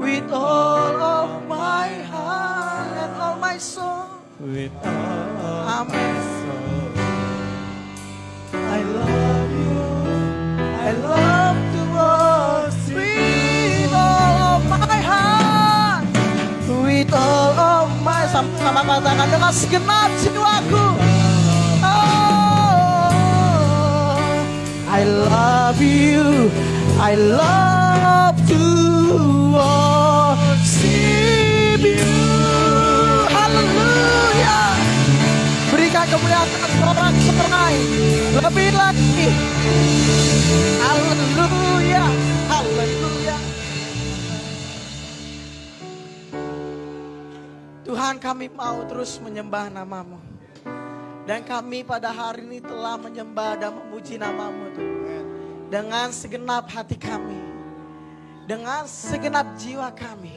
with all of my heart and all my soul. With all Amen. my soul. I love you. I love to worship with all of my heart, with all of my, sama katakan dengan segenap jiwaku. Oh, I love you. I love to worship you. Haleluya. Berikan kemuliaan sorak-sorai lebih lagi. Haleluya. Haleluya. Tuhan, kami mau terus menyembah nama-Mu. Dan kami pada hari ini telah menyembah dan memuji nama-Mu Tuhan. Dengan segenap hati kami, dengan segenap jiwa kami.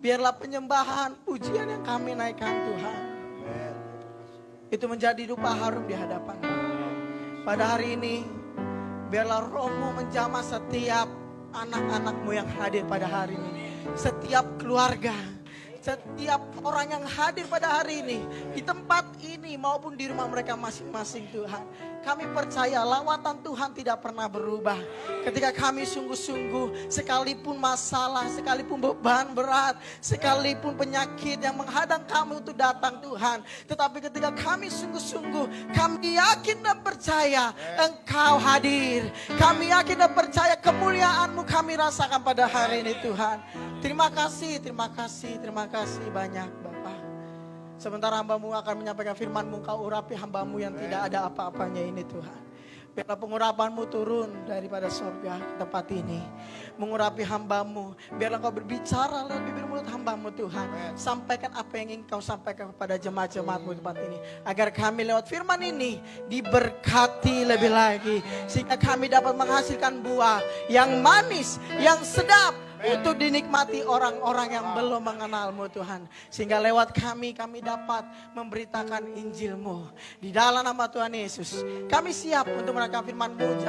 Biarlah penyembahan, pujian yang kami naikkan Tuhan, itu menjadi dupa harum di hadapan. Pada hari ini, biarlah Roh-Mu menjamah setiap anak-anak-Mu yang hadir pada hari ini. Setiap keluarga, setiap orang yang hadir pada hari ini, di tempat ini maupun di rumah mereka masing-masing Tuhan. Kami percaya lawatan Tuhan tidak pernah berubah. Ketika kami sungguh-sungguh, sekalipun masalah, sekalipun beban berat, sekalipun penyakit yang menghadang kami untuk datang Tuhan. Tetapi ketika kami sungguh-sungguh, kami yakin dan percaya Engkau hadir. Kami yakin dan percaya kemuliaan-Mu kami rasakan pada hari ini Tuhan. Terima kasih, terima kasih, terima kasih banyak Bapak. Sementara hamba-Mu akan menyampaikan firman-Mu, Kau urapi hamba-Mu yang tidak ada apa-apanya ini Tuhan. Biarlah pengurapan-Mu turun daripada surga ke tempat ini. Mengurapi hamba-Mu. Biarlah Kau berbicara lewat bibir mulut hamba-Mu Tuhan. Sampaikan apa yang ingin Kau sampaikan kepada jemaat-jemaat-Mu di tempat ini. Agar kami lewat firman ini diberkati lebih lagi. Sehingga kami dapat menghasilkan buah yang manis, yang sedap. Untuk dinikmati orang-orang yang belum mengenal-Mu Tuhan. Sehingga lewat kami dapat memberitakan Injil-Mu. Di dalam nama Tuhan Yesus, kami siap untuk mendengarkan firman-Mu.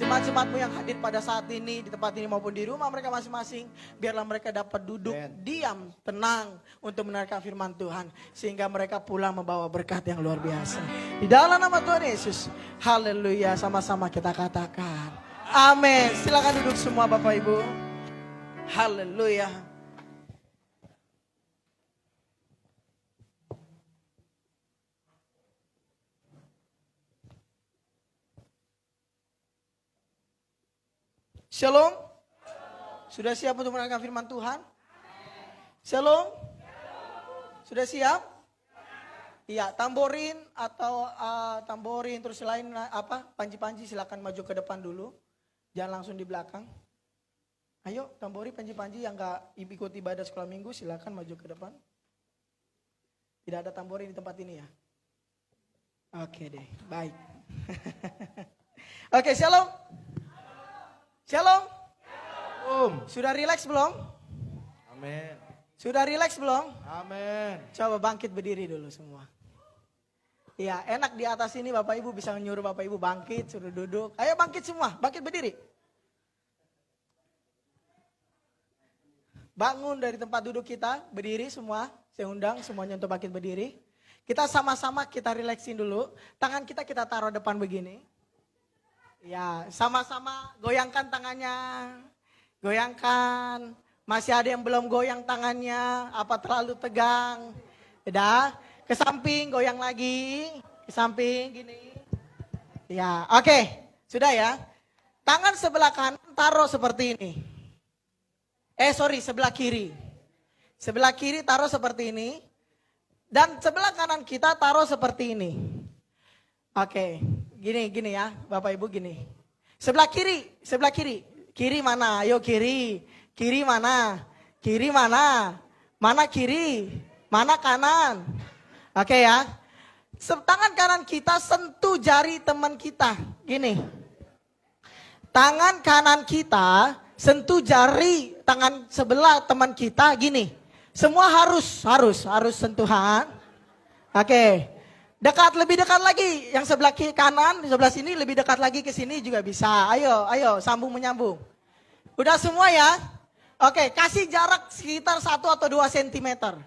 Jemaat-jemaat-Mu yang hadir pada saat ini, di tempat ini maupun di rumah mereka masing-masing. Biarlah mereka dapat duduk diam, tenang untuk mendengarkan firman Tuhan. Sehingga mereka pulang membawa berkat yang luar biasa. Di dalam nama Tuhan Yesus, haleluya, sama-sama kita katakan amin. Silakan duduk semua Bapak Ibu. Haleluya. Shalom. Sudah siap untuk mendengarkan firman Tuhan? Shalom. Sudah siap? Iya, tamborin atau tamborin terus lain apa? Panji-panji silakan maju ke depan dulu. Jangan langsung di belakang. Ayo, tambori panji-panji yang gak ikut ibadah sekolah minggu silakan maju ke depan. Tidak ada tambori di tempat ini ya? Oke deh, baik. Oke, shalom. Shalom. Sudah rileks belum? Amin. Sudah rileks belum? Amin. Coba bangkit berdiri dulu semua. Iya, enak di atas ini Bapak Ibu bisa menyuruh Bapak Ibu bangkit, suruh duduk. Ayo bangkit semua, bangkit berdiri. Bangun dari tempat duduk kita, berdiri semua. Saya undang semuanya untuk bangkit berdiri. Kita sama-sama kita relaksin dulu. Tangan kita taruh depan begini. Ya, sama-sama goyangkan tangannya. Goyangkan. Masih ada yang belum goyang tangannya. Apa terlalu tegang? Udah, ke samping goyang lagi. Ke samping gini. Ya, oke. Sudah ya. Tangan sebelah kanan taruh seperti ini. Sebelah kiri. Sebelah kiri taruh seperti ini. Dan sebelah kanan kita taruh seperti ini. Oke, gini ya Bapak Ibu gini. Sebelah kiri. Kiri mana? Ayo kiri. Kiri mana? Kiri mana? Mana kiri? Mana kanan? Oke ya. Tangan kanan kita sentuh jari teman kita. Gini. Tangan kanan kita sentuh jari tangan sebelah teman kita gini. Semua harus sentuhan. Oke. Lebih dekat lagi. Yang sebelah kiri kanan, di sebelah sini lebih dekat lagi ke sini juga bisa. Ayo, sambung menyambung. Udah semua ya? Oke, kasih jarak sekitar 1 atau 2 sentimeter.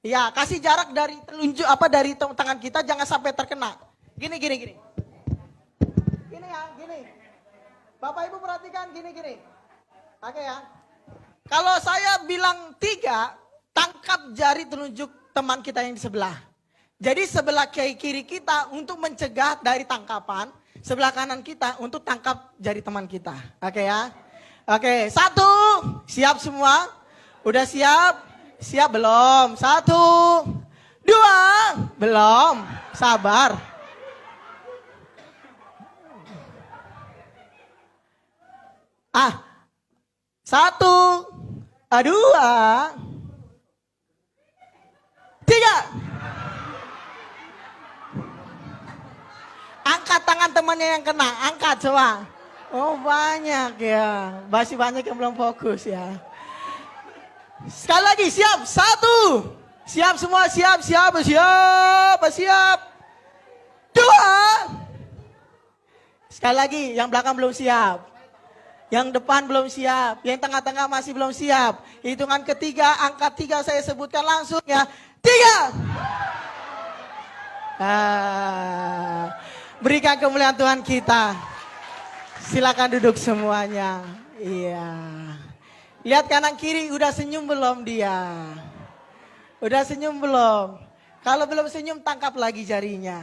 Ya, kasih jarak dari telunjuk dari tangan kita, jangan sampai terkena. Gini. Gini ya, gini. Bapak Ibu perhatikan gini. Oke ya. Kalau saya bilang 3, tangkap jari telunjuk teman kita yang di sebelah. Jadi sebelah kiri kita untuk mencegah dari tangkapan, sebelah kanan kita untuk tangkap jari teman kita. Oke ya. Oke, 1, siap semua? Udah siap? Siap belum? 1, 2, belum. Sabar. Ah, 1, 2, 3. Angkat tangan temannya yang kena, angkat coba. Oh banyak ya, masih banyak yang belum fokus ya. Sekali lagi, siap, 1. Siap semua, siap. 2. Sekali lagi, yang belakang belum siap. Yang depan belum siap, yang tengah-tengah masih belum siap. Hitungan ketiga, angka 3 saya sebutkan langsung ya. 3. Berikan kemuliaan Tuhan kita. Silakan duduk semuanya. Iya. Lihat kanan kiri, udah senyum belum dia? Udah senyum belum? Kalau belum senyum, tangkap lagi jarinya.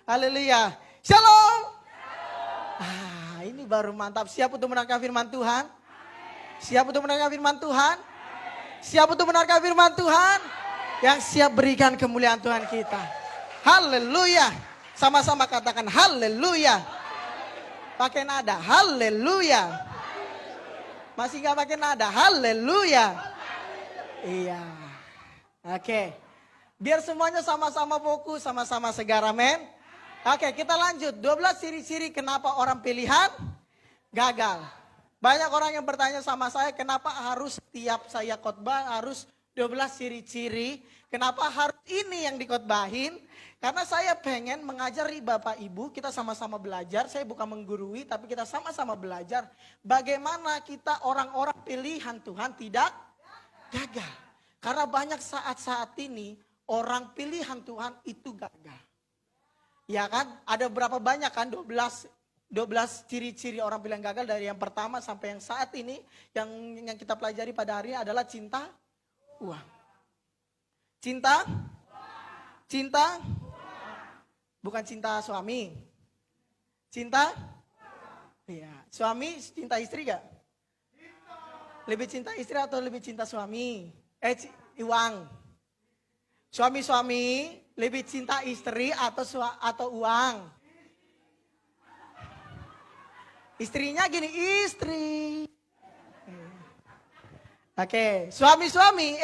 Haleluya. Shalom. Ini baru mantap. Siap untuk menangkap firman Tuhan? Siap untuk menangkap firman Tuhan? Siap untuk menangkap firman Tuhan? Yang siap berikan kemuliaan Tuhan kita. Haleluya. Sama-sama katakan haleluya. Pakai nada haleluya. Masih gak pakai nada haleluya. Iya. Oke. Biar semuanya sama-sama fokus, sama-sama segar, amin. Oke, kita lanjut. 12 ciri-ciri kenapa orang pilihan gagal. Banyak orang yang bertanya sama saya, kenapa harus setiap saya khotbah harus 12 ciri-ciri. Kenapa harus ini yang dikhotbahin? Karena saya pengen mengajari Bapak Ibu, kita sama-sama belajar. Saya bukan menggurui, tapi kita sama-sama belajar. Bagaimana kita orang-orang pilihan Tuhan tidak gagal. Karena banyak saat-saat ini, orang pilihan Tuhan itu gagal. Ya kan, ada berapa banyak kan, 12 ciri-ciri orang pilihan gagal. Dari yang pertama sampai yang saat ini, yang kita pelajari pada hari ini adalah cinta uang. Cinta? Bukan cinta suami. Cinta? Iya. Suami cinta istri gak? Lebih cinta istri atau lebih cinta suami? Uang. Suami lebih cinta istri atau uang? Istrinya gini, istri. Oke, suami-suami,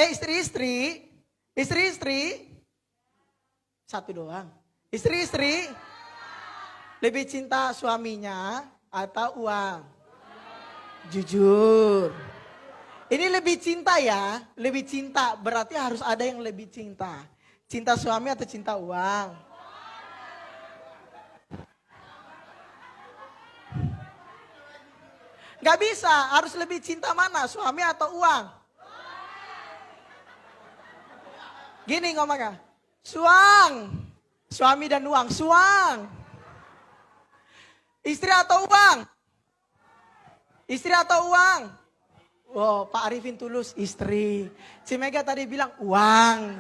istri-istri, satu doang. Istri-istri lebih cinta suaminya atau uang? Jujur. Ini lebih cinta ya, lebih cinta berarti harus ada yang lebih cinta. Cinta suami atau cinta uang? Gak bisa, harus lebih cinta mana, suami atau uang? Gini ngomongnya, suami dan uang, suang. Istri atau uang? Istri atau uang? Wow, Pak Arifin tulus, istri. Si Mega tadi bilang uang.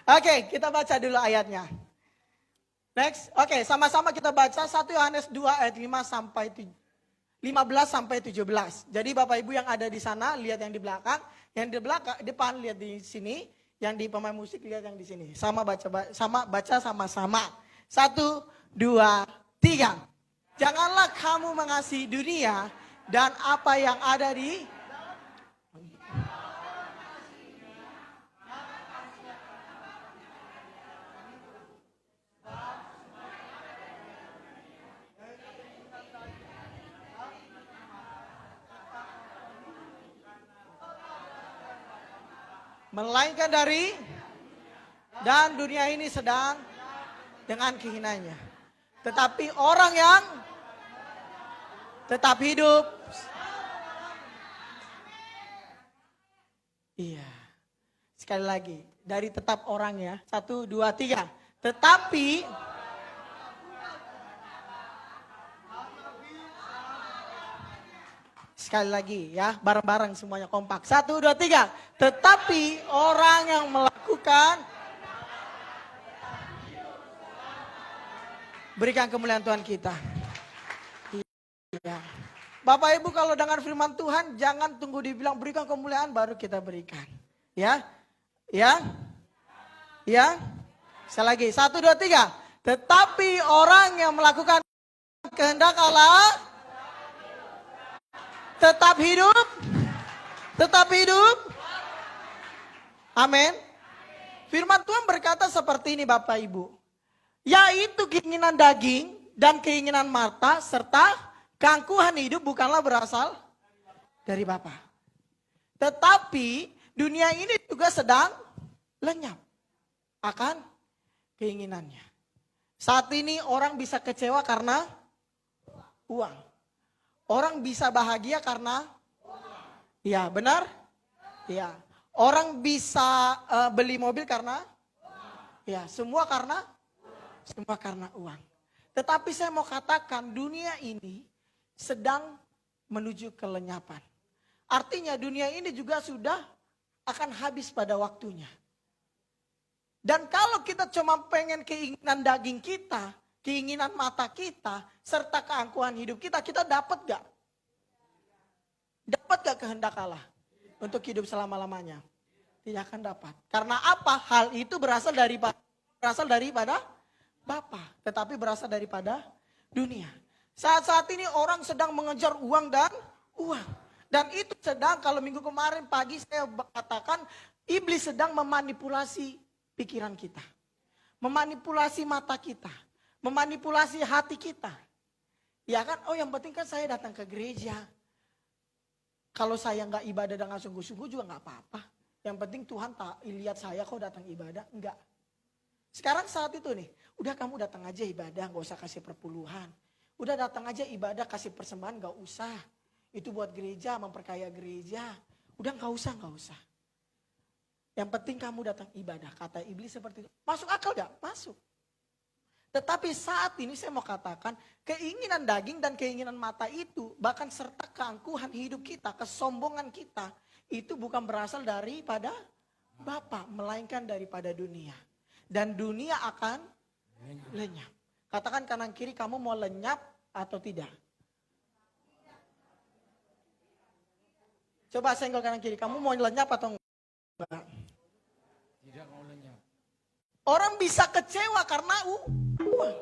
Oke, kita baca dulu ayatnya. Next, oke, sama-sama kita baca 1 Yohanes 2 ayat 15 sampai 17. Jadi Bapak Ibu yang ada di sana lihat yang di belakang, yang di belakang depan lihat di sini, yang di pemain musik lihat yang di sini. Baca sama-sama. 1, 2, 3. Janganlah kamu mengasihi dunia dan apa yang ada di melainkan dari dan dunia ini sedang dengan kehinanya. Tetapi orang yang tetap hidup Iya. Sekali lagi, dari tetap orang ya. 1, 2, 3. Tetapi sekali lagi ya, bareng-bareng semuanya kompak. 1, 2, 3. Tetapi orang yang melakukan, berikan kemuliaan Tuhan kita. Iya. Bapak Ibu kalau dengar firman Tuhan jangan tunggu dibilang berikan kemuliaan baru kita berikan. Ya. Ya. Ya. Sekali lagi. 1, 2, 3. Tetapi orang yang melakukan kehendak Allah tetap hidup. Tetap hidup. Amin. Firman Tuhan berkata seperti ini Bapak Ibu. Yaitu keinginan daging dan keinginan mata serta keangkuhan hidup bukanlah berasal dari Bapa. Tetapi dunia ini juga sedang lenyap akan keinginannya. Saat ini orang bisa kecewa karena uang. Orang bisa bahagia karena ya benar? Ya. Orang bisa beli mobil karena ya semua karena uang. Tetapi saya mau katakan dunia ini sedang menuju kelenyapan. Artinya dunia ini juga sudah akan habis pada waktunya. Dan kalau kita cuma pengen keinginan daging kita, keinginan mata kita, serta keangkuhan hidup kita, kita dapat gak? Dapat gak kehendak Allah untuk hidup selama-lamanya? Tidak akan dapat. Karena apa? Hal itu berasal daripada Bapa, tetapi berasal daripada dunia. Saat-saat ini orang sedang mengejar uang dan uang. Dan itu sedang kalau minggu kemarin pagi saya katakan iblis sedang memanipulasi pikiran kita. Memanipulasi mata kita. Memanipulasi hati kita. Ya kan, oh yang penting kan saya datang ke gereja. Kalau saya nggak ibadah dengan sungguh-sungguh juga nggak apa-apa. Yang penting Tuhan tak lihat saya kok datang ibadah. Enggak. Sekarang saat itu nih, udah kamu datang aja ibadah, nggak usah kasih perpuluhan. Udah datang aja ibadah kasih persembahan gak usah. Itu buat gereja, memperkaya gereja. Udah gak usah. Yang penting kamu datang ibadah. Kata iblis seperti itu. Masuk akal gak? Masuk. Tetapi saat ini saya mau katakan keinginan daging dan keinginan mata itu. Bahkan serta keangkuhan hidup kita, kesombongan kita. Itu bukan berasal daripada Bapa, melainkan daripada dunia. Dan dunia akan lenyap. Katakan kanan kiri kamu mau lenyap atau tidak? Coba senggol kanan kiri. Kamu mau lenyap atau enggak? Tidak mau lenyap. Orang bisa kecewa karena uang.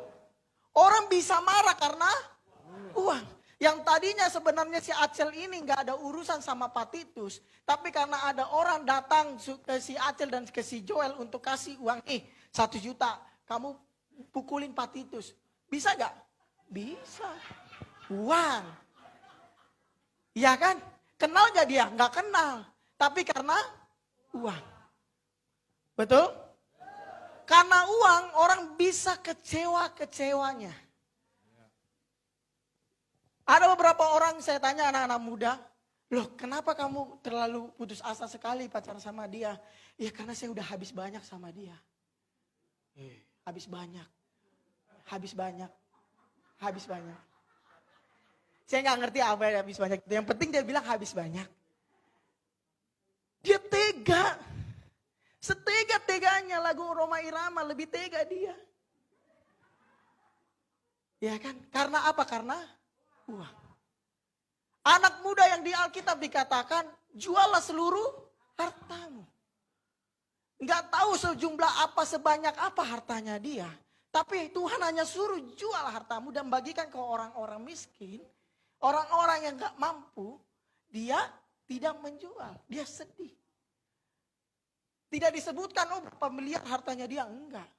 Orang bisa marah karena uang. Yang tadinya sebenarnya si Acel ini nggak ada urusan sama Pak Titus. Tapi karena ada orang datang ke si Acel dan ke si Joel untuk kasih uang. 1 juta. Kamu pukulin Pak Titus. Bisa gak? Bisa. Uang. Iya kan? Kenal gak dia? Gak kenal. Tapi karena uang. Betul? Karena uang orang bisa kecewa-kecewanya. Ada beberapa orang saya tanya anak-anak muda. Loh kenapa kamu terlalu putus asa sekali pacaran sama dia? Ya karena saya udah habis banyak sama dia. Habis banyak. Saya gak ngerti apa yang habis banyak. Yang penting dia bilang habis banyak. Dia tega. Setega-teganya lagu Roma Irama lebih tega dia. Ya kan? Karena apa? Karena uang. Anak muda yang di Alkitab dikatakan juallah seluruh hartamu. Enggak tahu sejumlah apa, sebanyak apa hartanya dia. Tapi Tuhan hanya suruh jual hartamu dan bagikan ke orang-orang miskin. Orang-orang yang enggak mampu, dia tidak menjual. Dia sedih. Tidak disebutkan berapa miliar hartanya dia, enggak.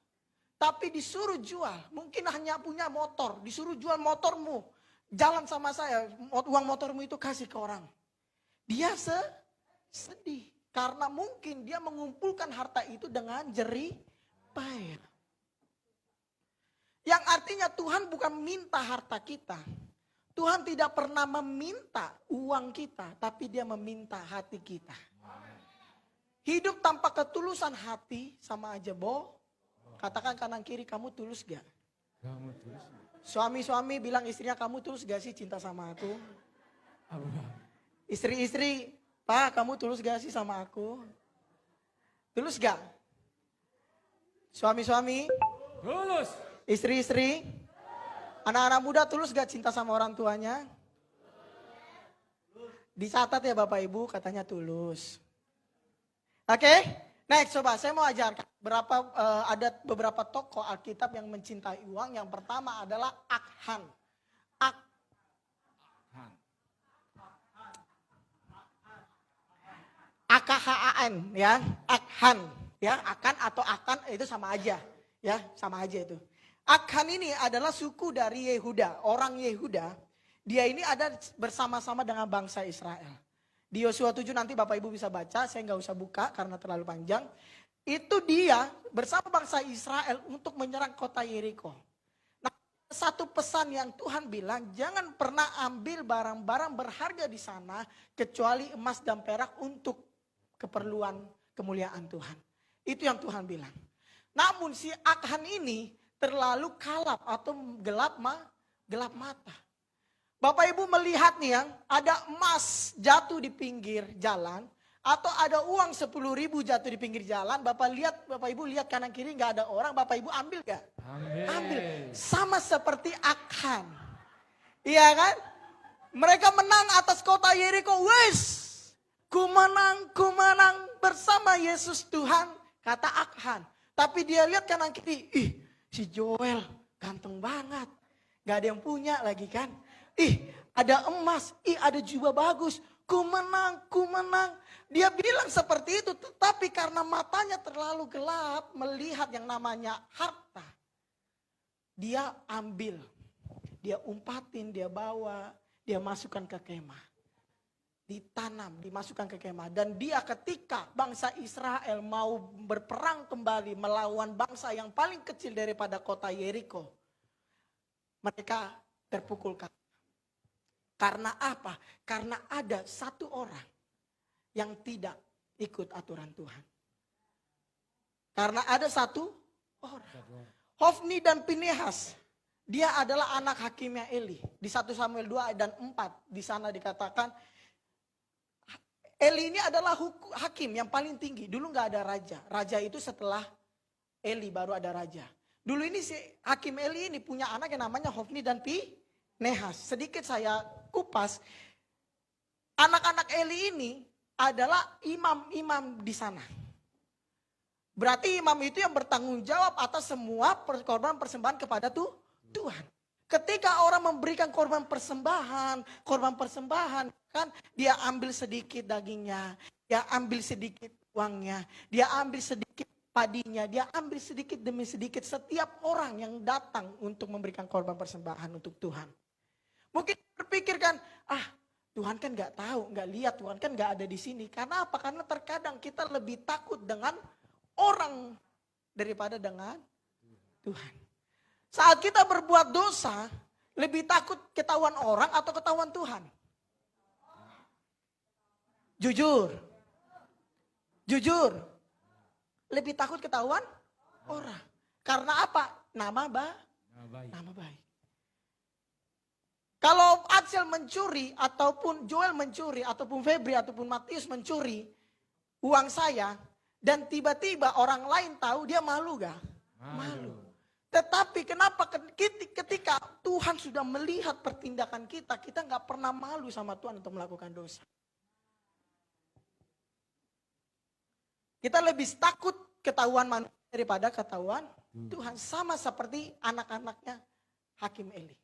Tapi disuruh jual. Mungkin hanya punya motor, disuruh jual motormu. Jalan sama saya, uang motormu itu kasih ke orang. Dia sedih. Karena mungkin dia mengumpulkan harta itu dengan jerih payah. Yang artinya Tuhan bukan minta harta kita. Tuhan tidak pernah meminta uang kita, tapi dia meminta hati kita. Hidup tanpa ketulusan hati sama aja Katakan kanan kiri, kamu tulus gak? Kamu tulus. Suami-suami bilang istrinya, kamu tulus gak sih cinta sama aku? Apa? Istri-istri, Pak, kamu tulus gak sih sama aku? Tulus gak? Suami-suami, Tulus. istri-istri, anak-anak muda tulus gak cinta sama orang tuanya? Dicatat ya Bapak Ibu, katanya tulus. Oke, next coba saya mau ajarkan ada beberapa tokoh Alkitab yang mencintai uang. Yang pertama adalah Akhan. Han. AKHAN ya, Akhan ya, Akan atau Akan itu sama aja ya, sama aja itu. Akhan ini adalah suku dari Yehuda, orang Yehuda. Dia ini ada bersama-sama dengan bangsa Israel. Di Yosua 7 nanti Bapak Ibu bisa baca, saya nggak usah buka karena terlalu panjang. Itu dia bersama bangsa Israel untuk menyerang kota Yeriko. Nah, satu pesan yang Tuhan bilang, jangan pernah ambil barang-barang berharga di sana kecuali emas dan perak untuk keperluan kemuliaan Tuhan. Itu yang Tuhan bilang. Namun si Akhan ini terlalu kalap atau gelap mata. Bapak Ibu melihat nih yang ada emas jatuh di pinggir jalan. Atau ada uang 10.000 jatuh di pinggir jalan. Bapak Ibu lihat kanan kiri gak ada orang. Bapak Ibu ambil gak? Ambil. Sama seperti Akhan. Iya kan? Mereka menang atas kota Yeriko. Wes, ku menang bersama Yesus Tuhan. Kata Akhan. Tapi dia lihat kanan kiri. Ih, si Joel ganteng banget. Gak ada yang punya lagi kan. Ih, ada emas. Ih, ada jubah bagus. Ku menang. Dia bilang seperti itu. Tetapi karena matanya terlalu gelap melihat yang namanya harta. Dia ambil. Dia umpatin, dia bawa. Dia masukkan ke kemah. Ditanam, dimasukkan ke kemah. Dan dia ketika bangsa Israel mau berperang kembali melawan bangsa yang paling kecil daripada kota Yeriko. Mereka terpukul kalah. Karena apa? Karena ada satu orang yang tidak ikut aturan Tuhan. Karena ada satu orang. Hofni dan Pinehas. Dia adalah anak hakimnya Eli. Di 1 Samuel 2 dan 4. Di sana dikatakan Eli ini adalah hakim yang paling tinggi. Dulu gak ada raja. Raja itu setelah Eli baru ada raja. Dulu ini si hakim Eli ini punya anak yang namanya Hofni dan Pinehas. Sedikit saya kupas. Anak-anak Eli ini adalah imam-imam di sana. Berarti imam itu yang bertanggung jawab atas semua korban persembahan kepada Tuhan. Ketika orang memberikan korban persembahan kan dia ambil sedikit dagingnya, dia ambil sedikit uangnya, dia ambil sedikit padinya, dia ambil sedikit demi sedikit setiap orang yang datang untuk memberikan korban persembahan untuk Tuhan. Mungkin berpikirkan, Tuhan kan gak tahu, gak lihat, Tuhan kan gak ada di sini. Karena apa? Karena terkadang kita lebih takut dengan orang daripada dengan Tuhan. Saat kita berbuat dosa, lebih takut ketahuan orang atau ketahuan Tuhan? Jujur. Lebih takut ketahuan orang. Karena apa? Nama baik. Kalau Atsel mencuri, ataupun Joel mencuri, ataupun Febri, ataupun Matius mencuri uang saya, dan tiba-tiba orang lain tahu, dia malu gak? Malu. Tetapi kenapa ketika Tuhan sudah melihat pertindakan kita gak pernah malu sama Tuhan untuk melakukan dosa. Kita lebih takut ketahuan manusia daripada ketahuan Tuhan. Sama seperti anak-anaknya hakim Eli.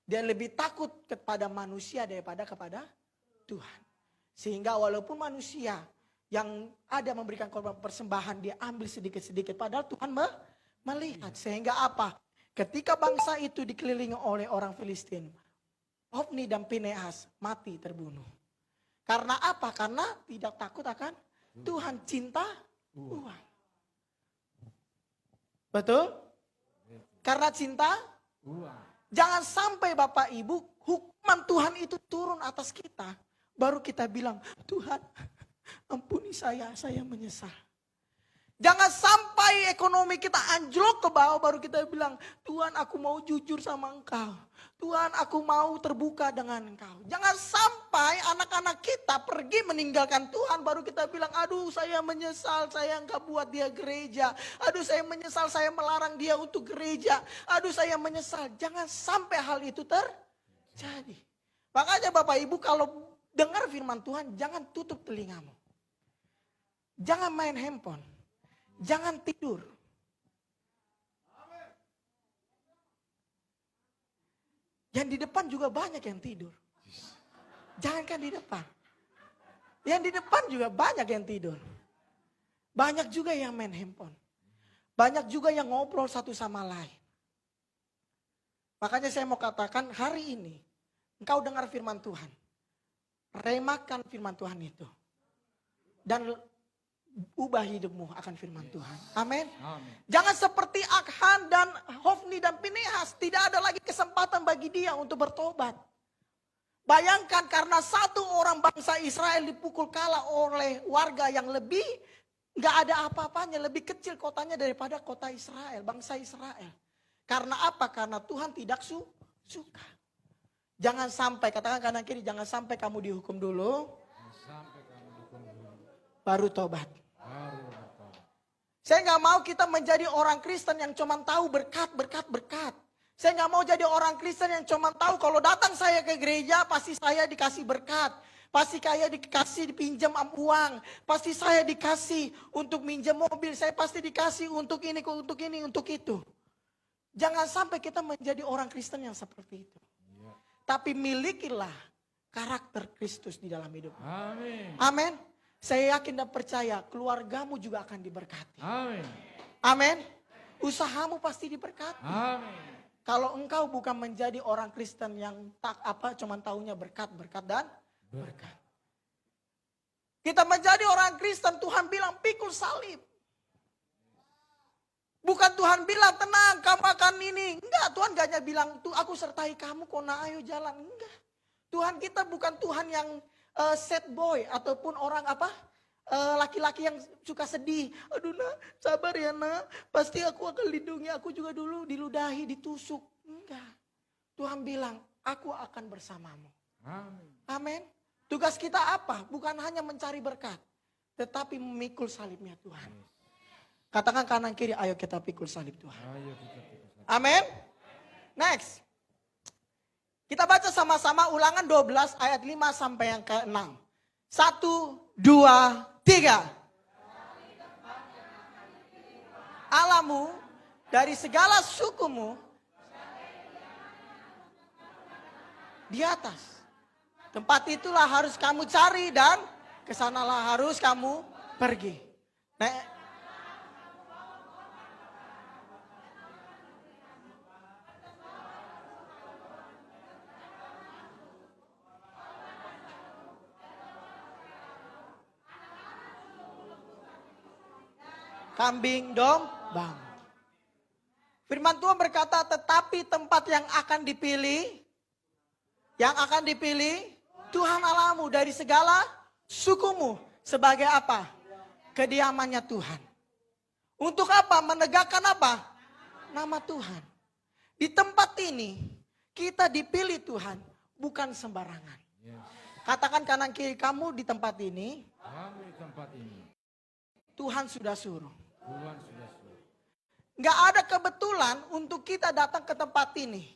Dia lebih takut kepada manusia daripada kepada Tuhan. Sehingga walaupun manusia yang ada memberikan korban persembahan, dia ambil sedikit-sedikit. Padahal Tuhan melihat. Sehingga apa? Ketika bangsa itu dikelilingi oleh orang Filistin, Hofni dan Pinehas mati terbunuh. Karena apa? Karena tidak takut akan Tuhan, cinta uang. Betul? Karena cinta uang. Jangan sampai Bapak Ibu hukuman Tuhan itu turun atas kita. Baru kita bilang, Tuhan Ampuni saya menyesal. Jangan sampai ekonomi kita anjlok ke bawah baru kita bilang, Tuhan aku mau jujur sama Engkau. Tuhan aku mau terbuka dengan Engkau. Jangan sampai anak-anak kita pergi meninggalkan Tuhan baru kita bilang, aduh saya menyesal saya enggak buat dia gereja. Aduh saya menyesal saya melarang dia untuk gereja. Aduh saya menyesal. Jangan sampai hal itu terjadi. Makanya Bapak Ibu kalau dengar firman Tuhan jangan tutup telingamu. Jangan main handphone. Jangan tidur. Yang di depan juga banyak yang tidur. Jangankan di depan. Yang di depan juga banyak yang tidur. Banyak juga yang main handphone. Banyak juga yang ngobrol satu sama lain. Makanya saya mau katakan hari ini. Engkau dengar firman Tuhan. Remakan firman Tuhan itu. Dan ubah hidupmu akan firman Tuhan. Amin. Jangan seperti Akhan dan Hofni dan Pinehas. Tidak ada lagi kesempatan bagi dia untuk bertobat. Bayangkan karena satu orang bangsa Israel dipukul kalah oleh warga yang lebih gak ada apa-apanya. Lebih kecil kotanya daripada kota Israel. Bangsa Israel. Karena apa? Karena Tuhan tidak suka. Jangan sampai, katakan kanan kiri, jangan sampai kamu dihukum dulu. Baru tobat. Saya gak mau kita menjadi orang Kristen yang cuma tahu berkat. Saya gak mau jadi orang Kristen yang cuma tahu kalau datang saya ke gereja pasti saya dikasih berkat. Pasti saya dikasih dipinjam uang. Pasti saya dikasih untuk minjem mobil. Saya pasti dikasih untuk ini, untuk itu. Jangan sampai kita menjadi orang Kristen yang seperti itu. Tapi milikilah karakter Kristus di dalam hidup. Amin. Amin. Saya yakin dan percaya keluargamu juga akan diberkati. Amin. Amin. Usahamu pasti diberkati. Amin. Kalau engkau bukan menjadi orang Kristen yang cuman taunya berkat dan berkat. Kita menjadi orang Kristen, Tuhan bilang pikul salib. Bukan Tuhan bilang tenang kamu akan ini. Enggak, Tuhan gak hanya bilang aku sertai kamu kona ayo jalan. Enggak. Tuhan kita bukan Tuhan yang sad boy ataupun orang laki-laki yang suka sedih. Aduh nak, sabar ya nak. Pasti aku akan lindungi. Aku juga dulu diludahi, ditusuk. Enggak. Tuhan bilang, aku akan bersamamu. Amin. Amin. Tugas kita apa? Bukan hanya mencari berkat. Tetapi memikul salibnya Tuhan. Katakan kanan kiri, ayo kita pikul salib Tuhan. Amin. Next. Kita baca sama-sama Ulangan 12 ayat 5 sampai yang ke-6. 1, 2, 3. Alamu dari segala sukumu di atas. Tempat itulah harus kamu cari dan kesanalah harus kamu pergi. Kambing domba. Firman Tuhan berkata, tetapi tempat yang akan dipilih Tuhan Allahmu dari segala sukumu sebagai apa? Kediamannya Tuhan. Untuk apa? Menegakkan apa? Nama Tuhan. Di tempat ini kita dipilih Tuhan, bukan sembarangan. Katakan kanan kiri, kamu di tempat ini. Kamu di tempat ini. Tuhan sudah suruh. Tuhan sudah suruh. Gak ada kebetulan untuk kita datang ke tempat ini.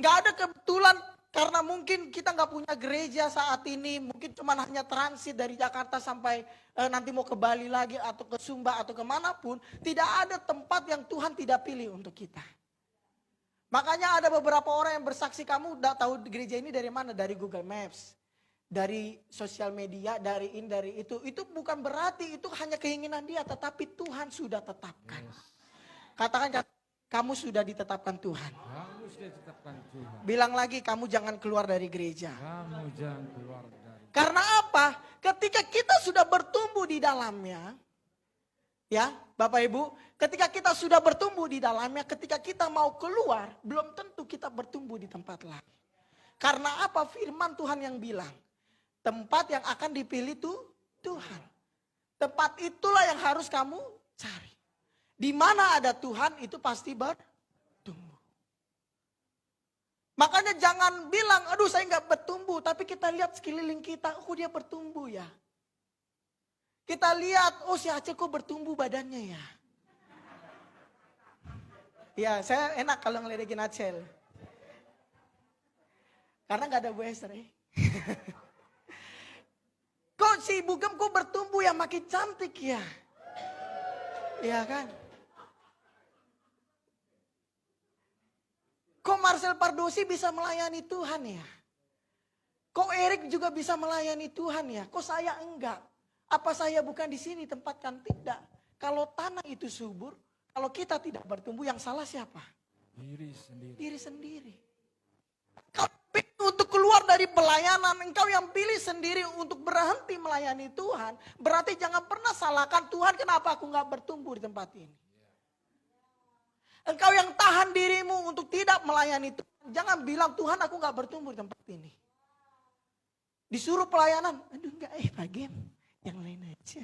Gak ada kebetulan karena mungkin kita gak punya gereja saat ini. Mungkin cuma hanya transit dari Jakarta sampai nanti mau ke Bali lagi atau ke Sumba atau kemanapun. Tidak ada tempat yang Tuhan tidak pilih untuk kita. Makanya ada beberapa orang yang bersaksi, kamu udah tahu gereja ini dari mana? Dari Google Maps. Dari sosial media, dari ini, dari itu. Itu bukan berarti itu hanya keinginan dia, tetapi Tuhan sudah tetapkan. Katakan, kamu sudah ditetapkan Tuhan. Kamu sudah ditetapkan Tuhan. Bilang lagi, kamu jangan keluar dari gereja. Kamu jangan keluar dari. Karena apa? Ketika kita sudah bertumbuh di dalamnya, ya Bapak Ibu, ketika kita sudah bertumbuh di dalamnya, ketika kita mau keluar, belum tentu kita bertumbuh di tempat lain. Karena apa? Firman Tuhan yang bilang, tempat yang akan dipilih itu Tuhan. Tempat itulah yang harus kamu cari. Di mana ada Tuhan itu pasti bertumbuh. Makanya jangan bilang, aduh saya nggak bertumbuh. Tapi kita lihat sekeliling kita, oh dia bertumbuh ya. Kita lihat, oh si Aceh kok bertumbuh badannya ya. Ya saya enak kalau ngeledekin Acel. Karena nggak ada Bu Esther ya. Kok si Bugem kok bertumbuh ya makin cantik ya. Iya kan. Kok Marcel Pardosi bisa melayani Tuhan ya. Kok Erik juga bisa melayani Tuhan ya. Kok saya enggak. Apa saya bukan di sini tempatkan? Tidak. Kalau tanah itu subur. Kalau kita tidak bertumbuh yang salah siapa? Diri sendiri. Diri sendiri. Kau pilih untuk keluar dari pelayanan, engkau yang pilih sendiri untuk berhenti melayani Tuhan. Berarti jangan pernah salahkan Tuhan, kenapa aku gak bertumbuh di tempat ini. Engkau yang tahan dirimu untuk tidak melayani Tuhan. Jangan bilang Tuhan aku gak bertumbuh di tempat ini. Disuruh pelayanan, aduh enggak Pak Gem, yang lain aja.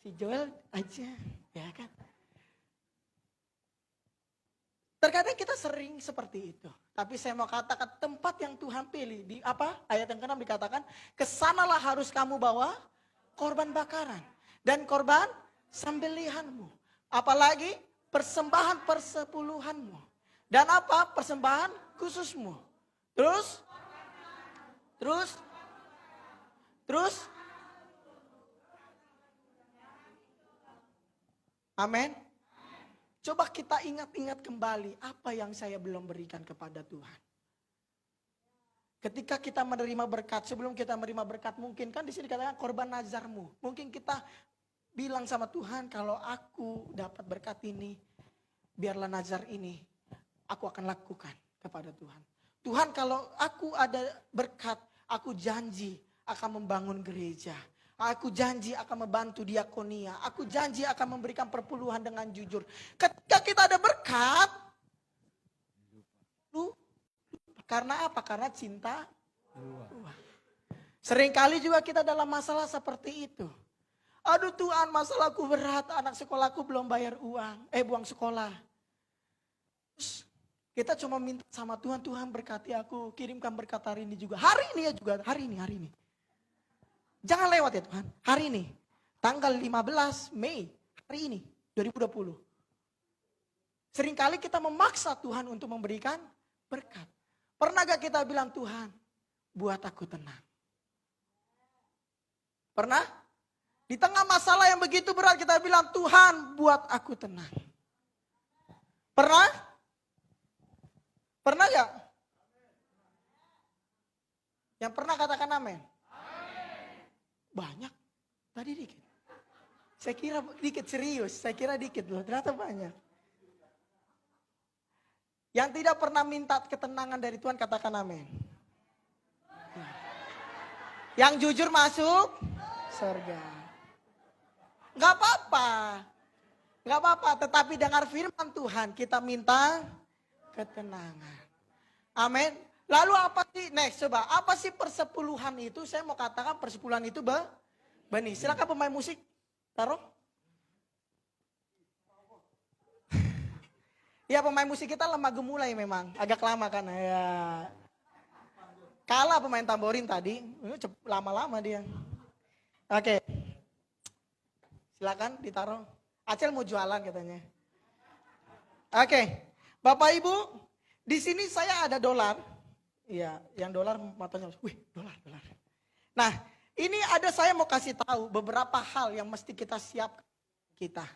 Si Joel aja, ya kan. Terkadang kita sering seperti itu. Tapi saya mau katakan tempat yang Tuhan pilih. Di apa? Ayat yang ke-6 dikatakan. Kesanalah harus kamu bawa korban bakaran. Dan korban sembelihanmu. Apalagi persembahan persepuluhanmu. Dan apa? Persembahan khususmu. Terus. Amin. Coba kita ingat-ingat kembali apa yang saya belum berikan kepada Tuhan. Ketika kita menerima berkat, sebelum kita menerima berkat, mungkin kan di sini dikatakan korban nazarmu. Mungkin kita bilang sama Tuhan, kalau aku dapat berkat ini, biarlah nazar ini aku akan lakukan kepada Tuhan. Tuhan, kalau aku ada berkat, aku janji akan membangun gereja. Aku janji akan membantu diakonia. Aku janji akan memberikan perpuluhan dengan jujur. Ketika kita ada berkat. Karena apa? Karena cinta. Seringkali juga kita dalam masalah seperti itu. Aduh Tuhan, masalahku berat. Anak sekolahku belum bayar uang. Buang sekolah. Terus kita cuma minta sama Tuhan. Tuhan berkati aku. Kirimkan berkat hari ini juga. Hari ini ya juga. Hari ini. Jangan lewat ya Tuhan, hari ini, tanggal 15 Mei, hari ini, 2020. Seringkali kita memaksa Tuhan untuk memberikan berkat. Pernah gak kita bilang, Tuhan, buat aku tenang? Pernah? Di tengah masalah yang begitu berat kita bilang, Tuhan, buat aku tenang. Pernah? Pernah gak? Yang pernah katakan amin. Banyak, tadi dikit. Saya kira dikit serius, saya kira dikit loh, ternyata banyak. Yang tidak pernah minta ketenangan dari Tuhan katakan amin. Yang jujur masuk surga. Gak apa-apa, tetapi dengar firman Tuhan kita minta ketenangan. Amin. Lalu apa sih, next coba, apa sih persepuluhan itu? Saya mau katakan persepuluhan itu benih. Silakan pemain musik, taruh. Ya pemain musik kita lemah gemulai memang, agak lama kan ya. Kalah pemain tamborin tadi, lama-lama dia. Oke, silakan ditaruh. Acel mau jualan katanya. Oke, Bapak Ibu, di sini saya ada dolar. Iya, yang dolar matanya, wih dolar. Nah, ini ada saya mau kasih tahu beberapa hal yang mesti kita siapkan kita.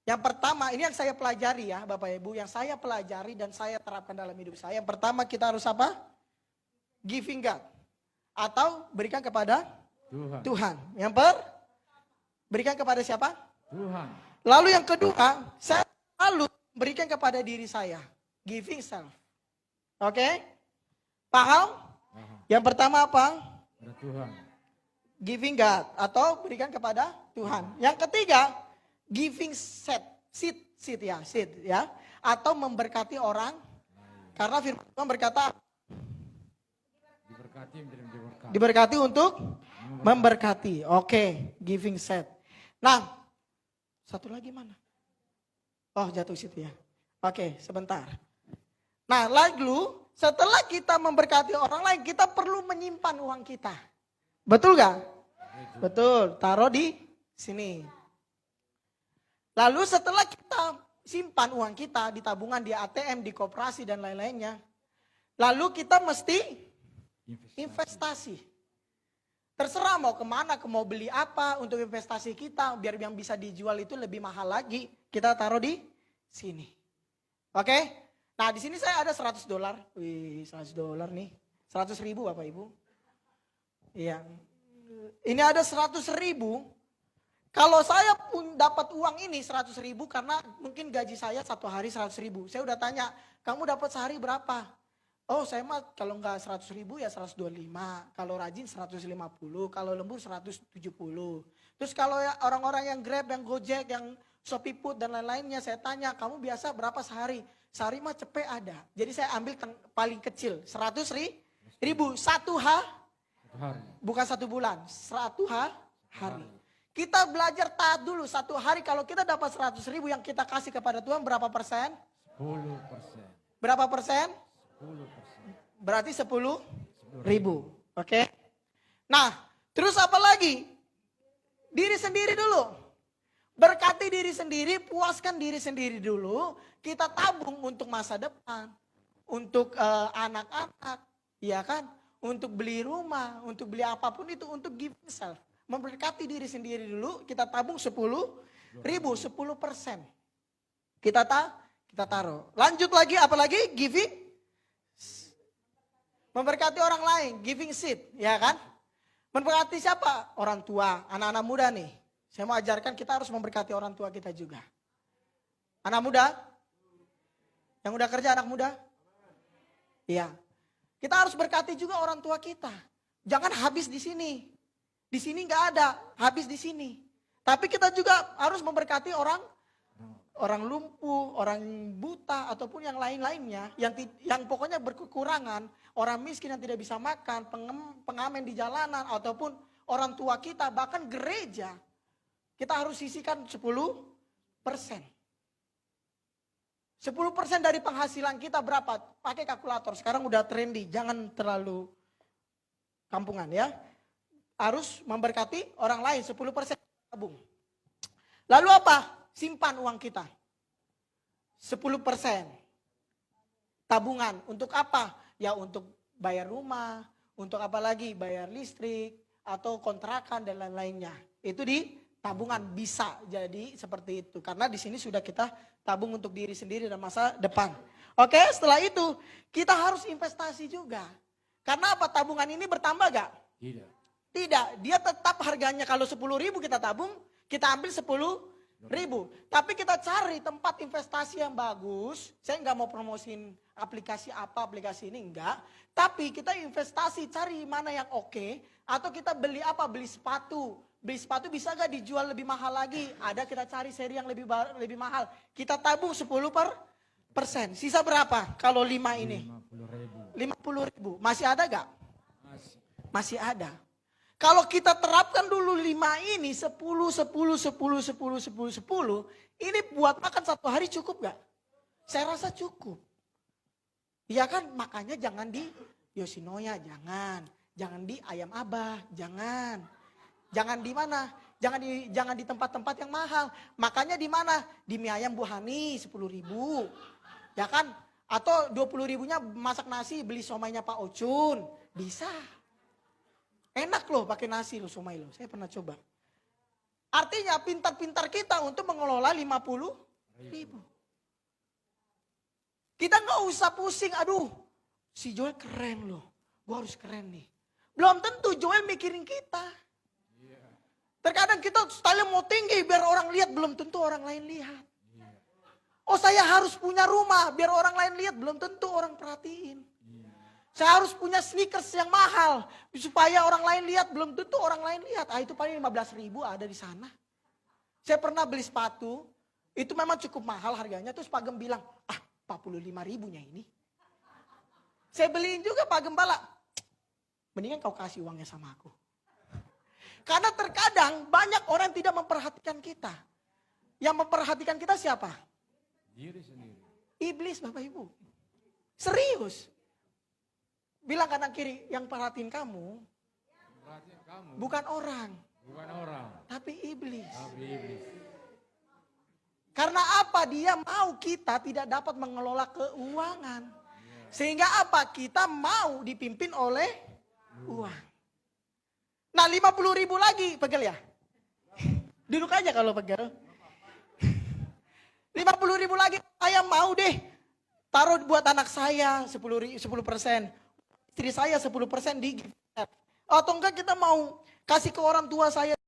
Yang pertama, ini yang saya pelajari ya Bapak Ibu, yang saya pelajari dan saya terapkan dalam hidup saya. Yang pertama kita harus apa? Giving God. Atau berikan kepada Tuhan. Yang berikan kepada siapa? Tuhan. Lalu yang kedua, saya selalu berikan kepada diri saya. Giving self. Oke? Paham? Yang pertama apa? Tuhan. Giving God atau berikan kepada Tuhan. Yang ketiga, giving seed ya, atau memberkati orang. Karena firman Tuhan berkata diberkati untuk Memberkati. Oke, giving set. Nah, satu lagi mana? Oh, jatuh situ ya. Oke, sebentar. Nah, lalu setelah kita memberkati orang lain, kita perlu menyimpan uang kita. Betul gak? Betul, taruh di sini. Lalu setelah kita simpan uang kita di tabungan, di ATM, di koperasi dan lain-lainnya. Lalu kita mesti investasi. Terserah mau kemana, mau beli apa untuk investasi kita. Biar yang bisa dijual itu lebih mahal lagi. Kita taruh di sini. Oke? Nah di sini saya ada $100. Wih $100 nih. 100.000 Bapak Ibu. Iya. Ini ada 100.000. Kalau saya pun dapat uang ini 100.000 karena mungkin gaji saya satu hari 100.000. Saya udah tanya, kamu dapat sehari berapa? Oh saya mah kalau nggak 100.000 ya 125. Kalau rajin 150. Kalau lembur 170. Terus kalau ya orang-orang yang Grab, yang Gojek, yang Shopee Food dan lain-lainnya saya tanya, kamu biasa berapa sehari? Sehari mah cepet ada. Jadi saya ambil paling kecil 100.000 satu hari. Bukan 1 bulan, 100 hari. Kita belajar taat dulu 1 hari kalau kita dapat 100.000 yang kita kasih kepada Tuhan berapa persen? 10%. Berapa persen? 10%. Berarti 10.000. Oke. Nah, terus apa lagi? Diri sendiri dulu. Berkati diri sendiri, puaskan diri sendiri dulu. Kita tabung untuk masa depan. Untuk anak-anak. Ya kan? Untuk beli rumah, untuk beli apapun itu, untuk give self. Memberkati diri sendiri dulu, kita tabung 10.000, 10%. Kita taruh. Lanjut lagi, apa lagi? Giving. Memberkati orang lain, giving seed, ya kan? Memberkati siapa? Orang tua, anak-anak muda nih. Saya mau ajarkan kita harus memberkati orang tua kita juga. Anak muda? Yang udah kerja anak muda? Iya. Kita harus berkati juga orang tua kita. Jangan habis di sini. Di sini nggak ada, habis di sini. Tapi kita juga harus memberkati orang lumpuh, orang buta ataupun yang lain-lainnya yang pokoknya berkekurangan, orang miskin yang tidak bisa makan, pengamen di jalanan ataupun orang tua kita, bahkan gereja. Kita harus sisihkan 10%. 10% dari penghasilan kita berapa? Pakai kalkulator. Sekarang udah trendy, jangan terlalu kampungan ya. Harus memberkati orang lain, 10% tabung. Lalu apa? Simpan uang kita. 10% tabungan. Untuk apa? Ya untuk bayar rumah, untuk apa lagi? Bayar listrik, atau kontrakan dan lain-lainnya. Itu di tabungan, bisa jadi seperti itu. Karena di sini sudah kita tabung untuk diri sendiri dan masa depan. Oke, setelah itu kita harus investasi juga. Karena apa? Tabungan ini bertambah gak? Tidak, dia tetap harganya kalau 10.000 kita tabung, kita ambil 10.000. Tapi kita cari tempat investasi yang bagus. Saya nggak mau promosiin aplikasi apa, aplikasi ini enggak. Tapi kita investasi, cari mana yang oke. Atau kita beli apa, beli sepatu. Beli sepatu bisa gak dijual lebih mahal lagi? Ada, kita cari seri yang lebih mahal. Kita tabung 10%. Sisa berapa kalau 5 ini? 50.000. Masih ada gak? Masih ada. Kalau kita terapkan dulu 5 ini, 10, 10, 10, 10, 10, 10, 10. Ini buat makan satu hari cukup gak? Saya rasa cukup. Ya kan, makanya jangan di Yoshinoya, jangan. Jangan di Ayam Abah, jangan. Jangan di mana? Jangan di tempat-tempat yang mahal. Makanya di mana? Di mie ayam Bu Hani 10.000. Ya kan? Atau 20.000-nya masak nasi, beli somainya Pak Ocun. Bisa. Enak loh pakai nasi loh somai loh. Saya pernah coba. Artinya pintar-pintar kita untuk mengelola 50.000. Kita nggak usah pusing. Aduh, si Joel keren loh. Gue harus keren nih. Belum tentu Joel mikirin kita. Terkadang kita style mau tinggi biar orang lihat, belum tentu orang lain lihat. Oh saya harus punya rumah biar orang lain lihat, belum tentu orang perhatiin. Saya harus punya sneakers yang mahal supaya orang lain lihat, belum tentu orang lain lihat. Itu paling 15.000 ada di sana. Saya pernah beli sepatu, itu memang cukup mahal harganya. Terus Pak Gem bilang, 45.000-nya ini. Saya beliin juga Pak Gembala. Mendingan kau kasih uangnya sama aku. Karena terkadang banyak orang yang tidak memperhatikan kita. Yang memperhatikan kita siapa? Diri sendiri. Iblis, Bapak Ibu. Serius. Bilang kanan kiri, yang perhatiin kamu Perhatian kamu. bukan orang, Bukan orang. tapi iblis. Tapi iblis. Karena apa? Dia mau kita tidak dapat mengelola keuangan. Sehingga apa? Kita mau dipimpin oleh uang. Nah 50.000 lagi pegel ya. Duduk aja kalau pegel. 50.000 lagi saya mau deh. Taruh buat anak saya 10%. Istri saya 10% di gift. Atau enggak kita mau kasih ke orang tua saya